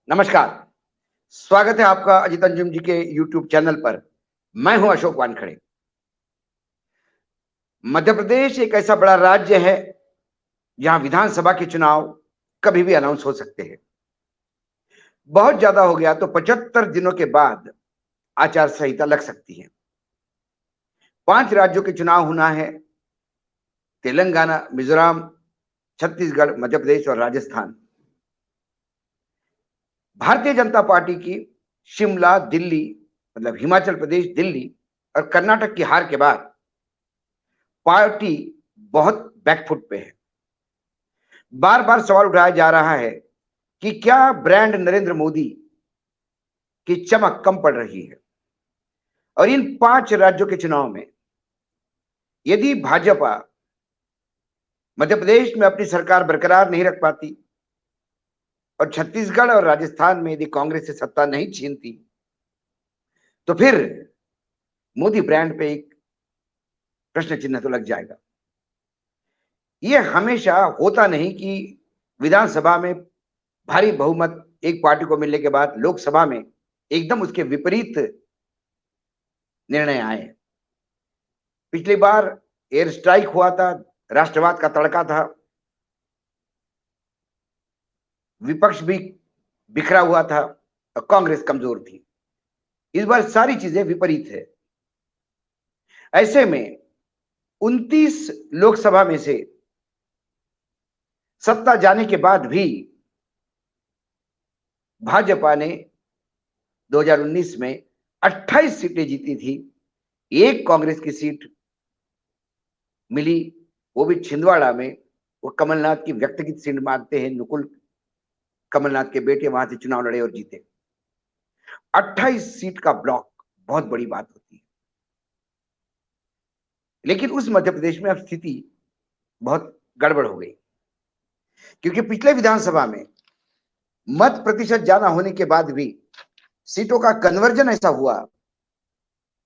नमस्कार। स्वागत है आपका अजित अंजुम जी के यूट्यूब चैनल पर। मैं हूं अशोक वानखड़े। मध्य प्रदेश एक ऐसा बड़ा राज्य है जहां विधानसभा के चुनाव कभी भी अनाउंस हो सकते हैं। बहुत ज्यादा हो गया तो 75 दिनों के बाद आचार संहिता लग सकती है। 5 राज्यों के चुनाव होना है: तेलंगाना, मिजोरम, छत्तीसगढ़, मध्य प्रदेश और राजस्थान। भारतीय जनता पार्टी की शिमला, दिल्ली, मतलब हिमाचल प्रदेश, दिल्ली और कर्नाटक की हार के बाद पार्टी बहुत बैकफुट पे है। बार बार सवाल उठाया जा रहा है कि क्या ब्रांड नरेंद्र मोदी की चमक कम पड़ रही है। और इन 5 राज्यों के चुनाव में यदि भाजपा मध्य प्रदेश में अपनी सरकार बरकरार नहीं रख पाती और छत्तीसगढ़ और राजस्थान में यदि कांग्रेस से सत्ता नहीं छीनती, तो फिर मोदी ब्रांड पे एक प्रश्न चिन्ह तो लग जाएगा। यह हमेशा होता नहीं कि विधानसभा में भारी बहुमत एक पार्टी को मिलने के बाद लोकसभा में एकदम उसके विपरीत निर्णय आए। पिछली बार एयर स्ट्राइक हुआ था, राष्ट्रवाद का तड़का था, विपक्ष भी बिखरा हुआ था और कांग्रेस कमजोर थी। इस बार सारी चीजें विपरीत है। ऐसे में 29 लोकसभा में से सत्ता जाने के बाद भी भाजपा ने 2019 में 28 सीटें जीती थी। एक कांग्रेस की सीट मिली, वो भी छिंदवाड़ा में। वो कमलनाथ की व्यक्तिगत सीट मानते हैं, नुकुल कमलनाथ के बेटे वहां से चुनाव लड़े और जीते। 28 सीट का ब्लॉक बहुत बड़ी बात होती है। लेकिन उस मध्य प्रदेश में अब स्थिति बहुत गड़बड़ हो गई, क्योंकि पिछले विधानसभा में मत प्रतिशत ज्यादा होने के बाद भी सीटों का कन्वर्जन ऐसा हुआ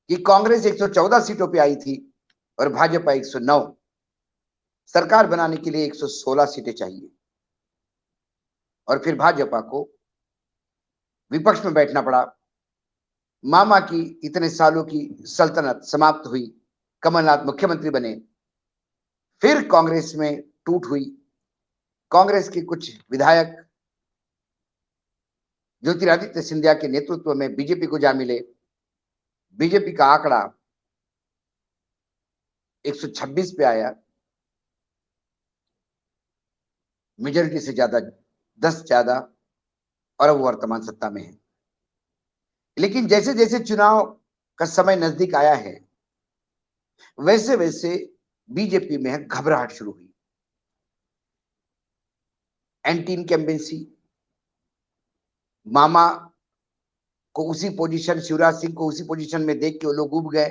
कि कांग्रेस 114 सीटों पे आई थी और भाजपा 109। सरकार बनाने के लिए 116 सीटें चाहिए और फिर भाजपा को विपक्ष में बैठना पड़ा। मामा की इतने सालों की सल्तनत समाप्त हुई, कमलनाथ मुख्यमंत्री बने। फिर कांग्रेस में टूट हुई। कांग्रेस के कुछ विधायक ज्योतिरादित्य सिंधिया के नेतृत्व में बीजेपी को जा मिले। बीजेपी का आंकड़ा 126 पे आया, मेजोरिटी से ज्यादा, 10 ज्यादा, और वो वर्तमान सत्ता में है। लेकिन जैसे जैसे चुनाव का समय नजदीक आया है, वैसे वैसे बीजेपी में घबराहट शुरू हुई। एंटी इनकम्बेंसी, मामा को उसी पोजीशन, शिवराज सिंह को उसी पोजीशन में देख के वो लोग उब गए।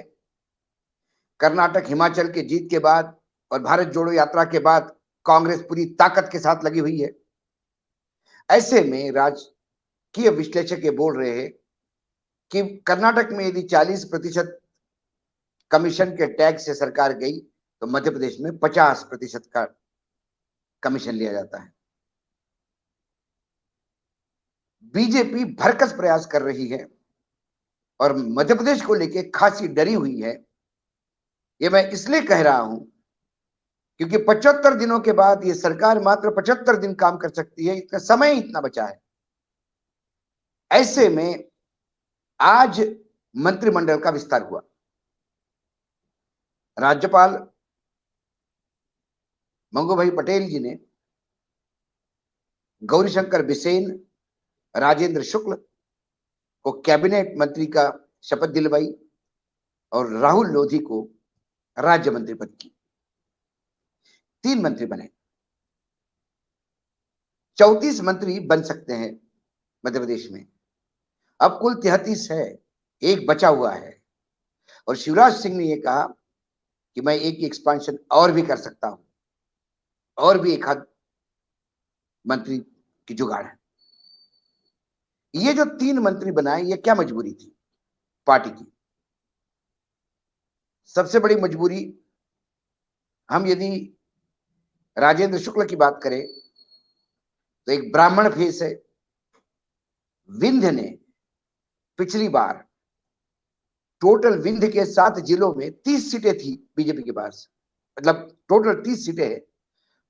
कर्नाटक, हिमाचल के जीत के बाद और भारत जोड़ो यात्रा के बाद कांग्रेस पूरी ताकत के साथ लगी हुई है। ऐसे में राजकीय विश्लेषक ये बोल रहे हैं कि कर्नाटक में यदि 40% कमीशन के टैग से सरकार गई, तो मध्य प्रदेश में 50% का कमीशन लिया जाता है। बीजेपी भरकस प्रयास कर रही है और मध्य प्रदेश को लेकर खासी डरी हुई है। ये मैं इसलिए कह रहा हूं क्योंकि 75 दिनों के बाद ये सरकार मात्र 75 दिन काम कर सकती है, इसका समय इतना बचा है। ऐसे में आज मंत्रिमंडल का विस्तार हुआ। राज्यपाल मंगू भाई पटेल जी ने गौरीशंकर बिसेन, राजेंद्र शुक्ल को कैबिनेट मंत्री का शपथ दिलवाई और राहुल लोधी को राज्य मंत्री पद की। 3 मंत्री बने। 34 मंत्री बन सकते हैं मध्य प्रदेश में। अब कुल 33 है, एक बचा हुआ है। और शिवराज सिंह ने यह कहा कि मैं एक एक्सपांशन और भी कर सकता हूं, और भी एक आध मंत्री की जुगाड़ है। ये जो 3 मंत्री बनाए, ये क्या मजबूरी थी पार्टी की? सबसे बड़ी मजबूरी, हम यदि राजेंद्र शुक्ल की बात करें तो एक ब्राह्मण फेस है, विंध्य ने पिछली बार टोटल विंध्य के 7 जिलों में 30 सीटें थी बीजेपी के पास, मतलब टोटल 30 सीटें है,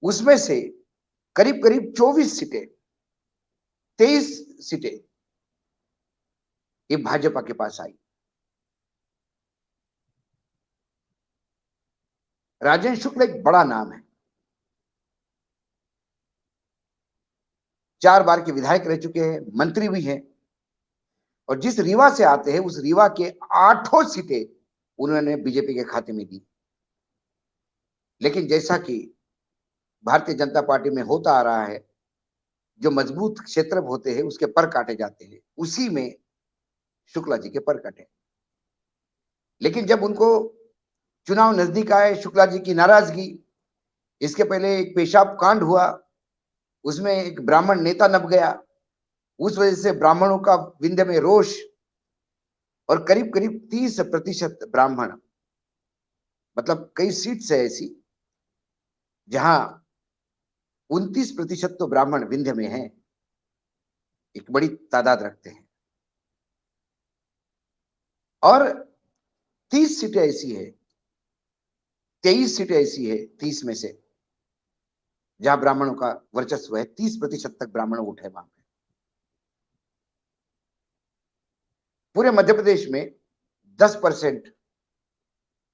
उसमें से करीब करीब 24 सीटें, 23 सीटें ये भाजपा के पास आई। राजेंद्र शुक्ल एक बड़ा नाम है, 4 बार के विधायक रह चुके हैं, मंत्री भी हैं, और जिस रीवा से आते हैं उस रीवा के 8 सीटें उन्होंने बीजेपी के खाते में दी। लेकिन जैसा कि भारतीय जनता पार्टी में होता आ रहा है, जो मजबूत क्षेत्र होते हैं उसके पर काटे जाते हैं, उसी में शुक्ला जी के पर कटे। लेकिन जब उनको चुनाव नजदीक आए, शुक्ला जी की नाराजगी, इसके पहले एक पेशाब कांड हुआ, उसमें एक ब्राह्मण नेता नप गया, उस वजह से ब्राह्मणों का विंध्य में रोष, और करीब करीब 30% ब्राह्मण, मतलब कई सीट्स है ऐसी जहां 29% तो ब्राह्मण विंध्य में हैं, एक बड़ी तादाद रखते हैं। और 30 सीटें ऐसी है, 23 सीटें ऐसी है 30 में से जहां ब्राह्मणों का वर्चस्व है, 30% तक ब्राह्मण उठे वहां पे। पूरे मध्य प्रदेश में 10%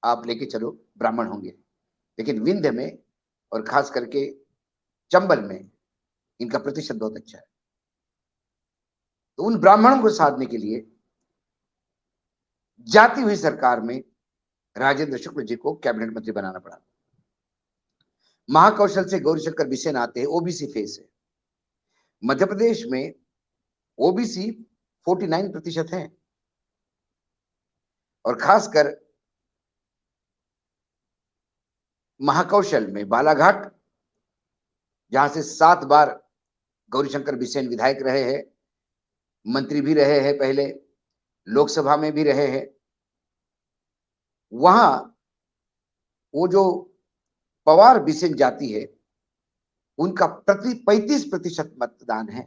आप लेके चलो ब्राह्मण होंगे, लेकिन विंध्य में और खास करके चंबल में इनका प्रतिशत बहुत अच्छा है। तो उन ब्राह्मणों को साधने के लिए जाती हुई सरकार में राजेंद्र शुक्ल जी को कैबिनेट मंत्री बनाना पड़ा। महाकौशल से गौरीशंकर बिसेन आते हैं, ओबीसी फेस है। मध्य प्रदेश में ओबीसी 49% है, और खासकर महाकौशल में बालाघाट, जहां से 7 बार गौरीशंकर बिसेन विधायक रहे हैं, मंत्री भी रहे हैं, पहले लोकसभा में भी रहे हैं, वहां वो जो पवार बिसेन जाति है उनका 35% मतदान है,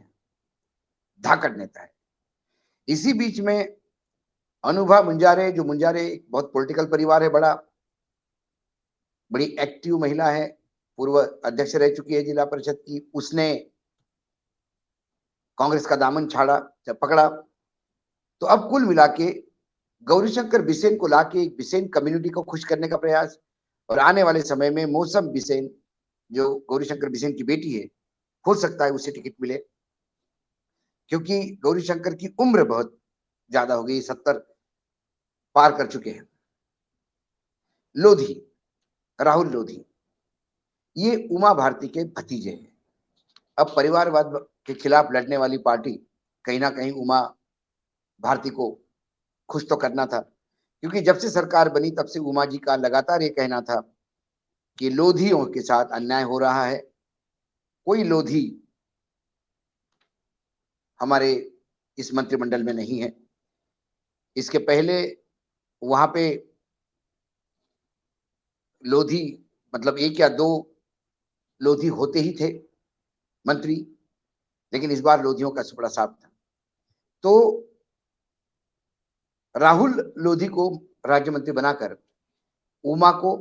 धाकड़ नेता है। इसी बीच में अनुभा मुंजारे, जो मुंजारे एक बहुत पॉलिटिकल परिवार है, बड़ी एक्टिव महिला है, पूर्व अध्यक्ष रह चुकी है जिला परिषद की, उसने कांग्रेस का दामन छाड़ा, पकड़ा। तो अब कुल मिला के गौरीशंकर बिसेन को लाके एक बिसेन कम्युनिटी को खुश करने का प्रयास, और आने वाले समय में मौसम बिसेन जो गौरीशंकर बिसेन की बेटी है, हो सकता है उसे टिकट मिले, क्योंकि गौरीशंकर की उम्र बहुत ज्यादा हो गई, 70 पार कर चुके हैं। लोधी, राहुल लोधी, ये उमा भारती के भतीजे हैं। अब परिवारवाद के खिलाफ लड़ने वाली पार्टी, कहीं ना कहीं उमा भारती को खुश तो करना था, क्योंकि जब से सरकार बनी तब से उमा जी का लगातार ये कहना था कि लोधियों के साथ अन्याय हो रहा है। कोई लोधी हमारे इस मंत्रिमंडल में नहीं है। इसके पहले वहां पे लोधी, मतलब 1 या 2 लोधी होते ही थे मंत्री, लेकिन इस बार लोधियों का सुपड़ा साफ था। तो राहुल लोधी को राज्य मंत्री बनाकर उमा को,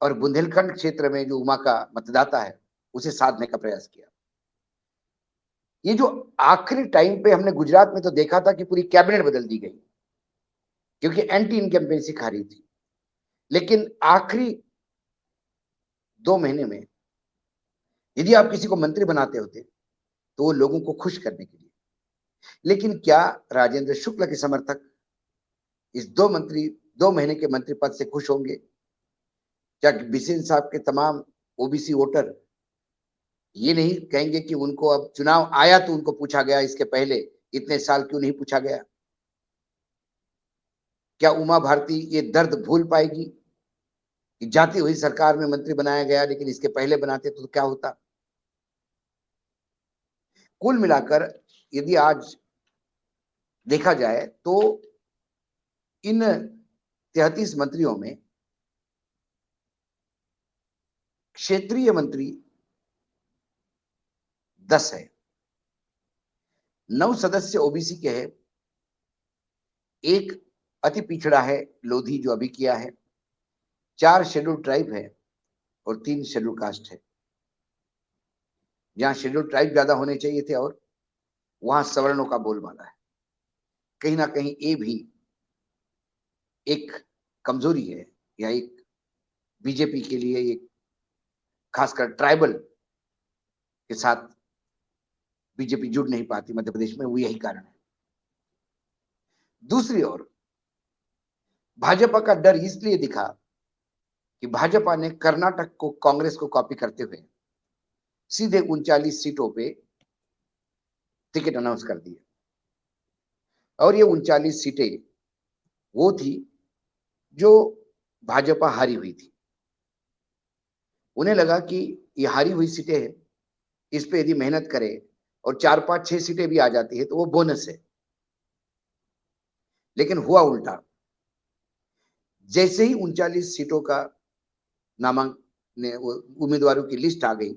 और बुंदेलखंड क्षेत्र में जो उमा का मतदाता है उसे साधने का प्रयास किया। ये जो आखिरी टाइम पे हमने गुजरात में तो देखा था कि पूरी कैबिनेट बदल दी गई, क्योंकि एंटी इनकम्बेंसी खा रही थी, लेकिन आखिरी 2 महीने में यदि आप किसी को मंत्री बनाते होते तो वो लोगों को खुश करने के लिए। लेकिन क्या राजेंद्र शुक्ल के समर्थक इस 2 महीने के मंत्री पद से खुश होंगे? क्या बिसेन साहब के तमाम ओबीसी वोटर ये नहीं कहेंगे कि उनको अब चुनाव आया तो उनको पूछा गया, इसके पहले इतने साल क्यों नहीं पूछा गया? क्या उमा भारती ये दर्द भूल पाएगी कि जाती हुई सरकार में मंत्री बनाया गया, लेकिन इसके पहले बनाते तो क्या होता? कुल मिलाकर यदि आज देखा जाए तो इन 33 मंत्रियों में क्षेत्रीय मंत्री 10 है, 9 सदस्य ओबीसी के हैं, एक अति पिछड़ा है लोधी जो अभी किया है, 4 शेड्यूल ट्राइब है और 3 शेड्यूल कास्ट है। जहां शेड्यूल ट्राइब ज्यादा होने चाहिए थे और वहां सवर्णों का बोलबाला है। कहीं ना कहीं ये भी एक कमजोरी है, या एक बीजेपी के लिए एक, खासकर ट्राइबल के साथ बीजेपी जुड़ नहीं पाती मध्य प्रदेश में, वो यही कारण है। दूसरी ओर भाजपा का डर इसलिए दिखा कि भाजपा ने कर्नाटक को कांग्रेस को कॉपी करते हुए सीधे 39 सीटों पे टिकट अनाउंस कर दिए, और ये 39 सीटें वो थी जो भाजपा हारी हुई थी। उन्हें लगा कि ये हारी हुई सीटें हैं, इस पे यदि मेहनत करे और 4, 5, 6 सीटें भी आ जाती है तो वो बोनस है। लेकिन हुआ उल्टा। जैसे ही 39 सीटों का नामांकन उम्मीदवारों की लिस्ट आ गई,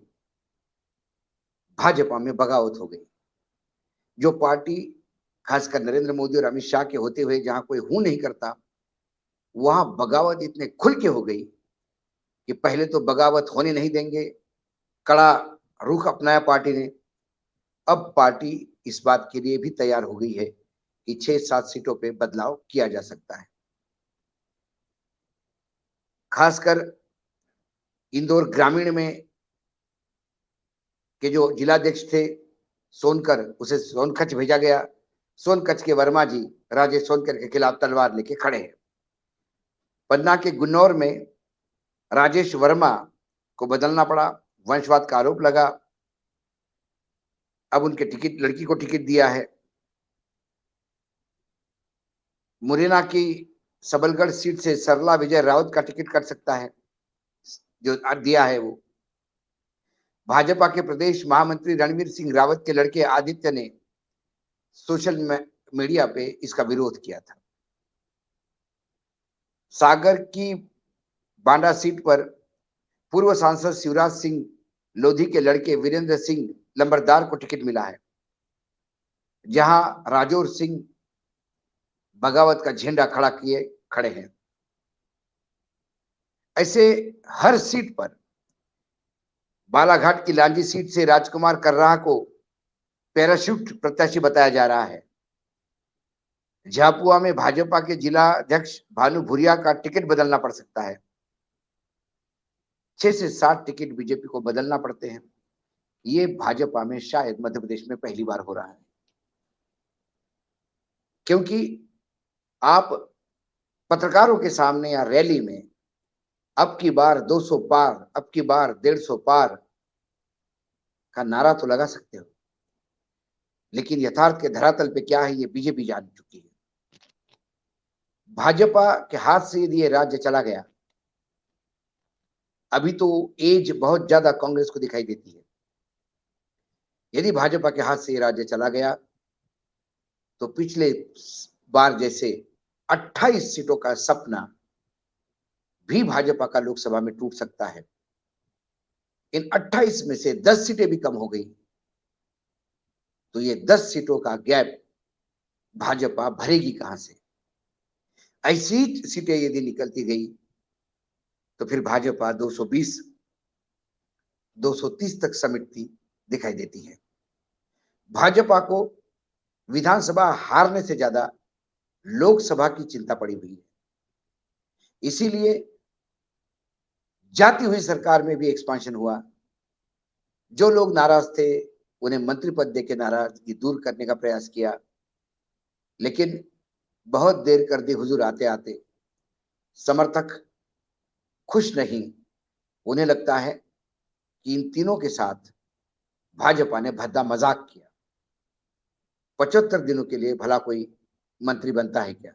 भाजपा में बगावत हो गई। जो पार्टी खासकर नरेंद्र मोदी और अमित शाह के होते हुए जहां कोई हूं नहीं करता, वहां बगावत इतने खुल के हो गई कि पहले तो बगावत होने नहीं देंगे, कड़ा रुख अपनाया पार्टी ने। अब पार्टी इस बात के लिए भी तैयार हो गई है कि 6-7 सीटों पे बदलाव किया जा सकता है। खासकर इंदौर ग्रामीण में के जो जिलाध्यक्ष थे सोनकर, उसे सोनकच्छ भेजा गया। सोनकच्छ के वर्मा जी राजेश सोनकर के खिलाफ तलवार लेके खड़े हैं। पन्ना के गुन्नौर में राजेश वर्मा को बदलना पड़ा, वंशवाद का आरोप लगा। अब उनके टिकट, लड़की को टिकट दिया है। मुरैना की सबलगढ़ सीट से सरला विजय राउत का टिकट कट सकता है, जो दिया है वो। भाजपा के प्रदेश महामंत्री रणवीर सिंह रावत के लड़के आदित्य ने सोशल मीडिया पे इसका विरोध किया था। सागर की बांडा सीट पर पूर्व सांसद शिवराज सिंह लोधी के लड़के वीरेंद्र सिंह लंबरदार को टिकट मिला है, जहां राजौर सिंह बगावत का झंडा खड़ा किए खड़े हैं। ऐसे हर सीट पर बालाघाट की लांजी सीट से राजकुमार कर्राह को पैराशूट प्रत्याशी बताया जा रहा है। झापुआ में भाजपा के जिला अध्यक्ष भानु भूरिया का टिकट बदलना पड़ सकता है। 6 से 7 टिकट बीजेपी को बदलना पड़ते हैं। ये भाजपा में शायद मध्य प्रदेश में पहली बार हो रहा है, क्योंकि आप पत्रकारों के सामने या रैली में अब की बार 200 पार, अब की बार 150 पार का नारा तो लगा सकते हो, लेकिन यथार्थ के धरातल पे क्या है ये बीजेपी जान चुकी है। भाजपा के हाथ से यदि ये राज्य चला गया, अभी तो एज बहुत ज्यादा कांग्रेस को दिखाई देती है, यदि भाजपा के हाथ से ये राज्य चला गया तो पिछले बार जैसे 28 सीटों का सपना भी भाजपा का लोकसभा में टूट सकता है। इन 28 में से 10 सीटें भी कम हो गई तो ये 10 सीटों का गैप भाजपा भरेगी कहां से? ऐसी सीटें यदि निकलती गई तो फिर भाजपा 220, 230 तक समिटती दिखाई देती है। भाजपा को विधानसभा हारने से ज्यादा लोकसभा की चिंता पड़ी हुई है। इसीलिए जाती हुई सरकार में भी एक्सपांशन हुआ। जो लोग नाराज थे उन्हें मंत्री पद देकर नाराजगी दूर करने का प्रयास किया, लेकिन बहुत देर कर दी हुजूर आते आते। समर्थक खुश नहीं। उन्हें लगता है कि इन तीनों के साथ भाजपा ने भद्दा मजाक किया। 75 दिनों के लिए भला कोई मंत्री बनता है क्या?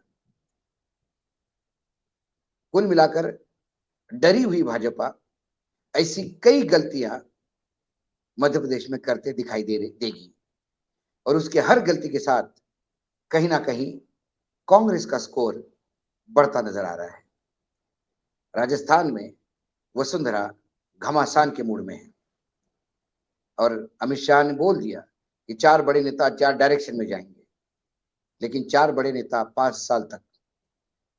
कुल मिलाकर डरी हुई भाजपा ऐसी कई गलतियां मध्य प्रदेश में करते दिखाई देगी, और उसके हर गलती के साथ कहीं ना कहीं कांग्रेस का स्कोर बढ़ता नजर आ रहा है। राजस्थान में वसुंधरा घमासान के मूड में है, और अमित शाह ने बोल दिया कि 4 बड़े नेता 4 डायरेक्शन में जाएंगे, लेकिन 4 बड़े नेता 5 साल तक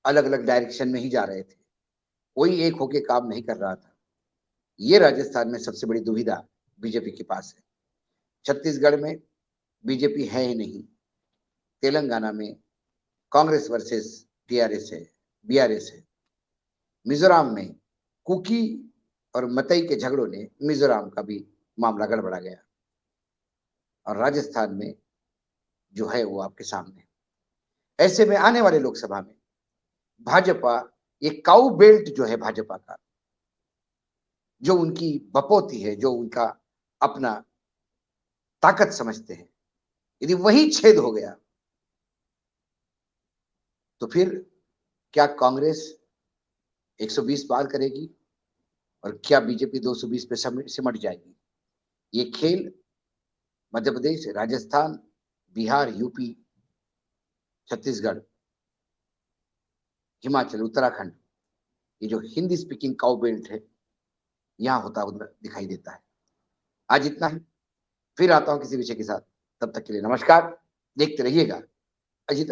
अलग अलग डायरेक्शन में ही जा रहे थे, कोई एक होके काम नहीं कर रहा था। ये राजस्थान में सबसे बड़ी दुविधा बीजेपी के पास है। छत्तीसगढ़ में बीजेपी है ही नहीं, तेलंगाना में कांग्रेस वर्सेस टीआरएस है, बीआरएस है, मिजोरम में कुकी और मतई के झगड़ों ने मिजोरम का भी मामला गड़बड़ा गया, और राजस्थान में जो है वो आपके सामने। ऐसे में आने वाले लोकसभा में भाजपा, ये काऊ बेल्ट जो है भाजपा का, जो उनकी बपौती है, जो उनका अपना ताकत समझते हैं, यदि वही छेद हो गया तो फिर क्या कांग्रेस 120 पार करेगी और क्या बीजेपी 220 पे सिमट जाएगी? ये खेल मध्य प्रदेश, राजस्थान, बिहार, यूपी, छत्तीसगढ़, हिमाचल, उत्तराखंड, ये जो हिंदी स्पीकिंग काउ बेल्ट है, यहां होता हुआ दिखाई देता है। आज इतना ही, फिर आता हूं किसी विषय के साथ। तब तक के लिए नमस्कार। देखते रहिएगा अजीत